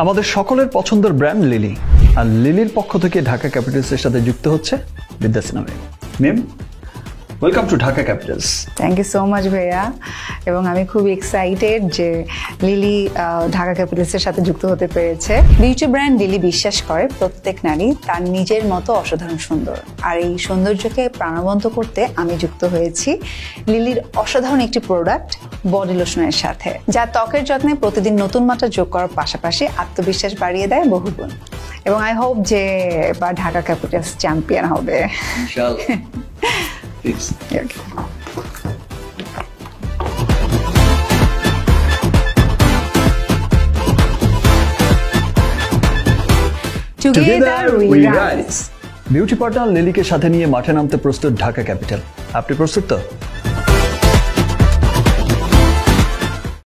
আমাদের সকলের পছন্দের ব্র্যান্ড লিলি, আর লিলির পক্ষ থেকে ঢাকা ক্যাপিটালসের সাথে যুক্ত হচ্ছে Vidya Sinha ma'am. Welcome to Dhaka Capitals. Thank you so much ভাইয়া, এবং আমি খুব এক্সাইটেড যে লিলি ঢাকা ক্যাপিটালসের সাথে যুক্ত হতে পেরেছে। বিউটি ব্র্যান্ড লিলি বিশ্বাস করে প্রত্যেক নারী তার নিজের মতো অসাধারণ সুন্দর, আর এই সৌন্দর্যকে প্রাণবন্ত করতে আমি যুক্ত হয়েছি লিলির অসাধারণ একটি প্রোডাক্ট বডি লোশনের সাথে, যা ত্বকের যত্নে প্রতিদিন নতুন মাত্রা যোগ করার পাশাপাশি আত্মবিশ্বাস বাড়িয়ে দেয় বহুগুণ। এবং আই হোপ যে এবার ঢাকা ক্যাপিটালস চ্যাম্পিয়ন হবে। Together we rise. Beauty partner লিলিকে সাথে নিয়ে মাঠে নামতে প্রস্তুত ঢাকা ক্যাপিটাল। আপনি প্রস্তুত তো?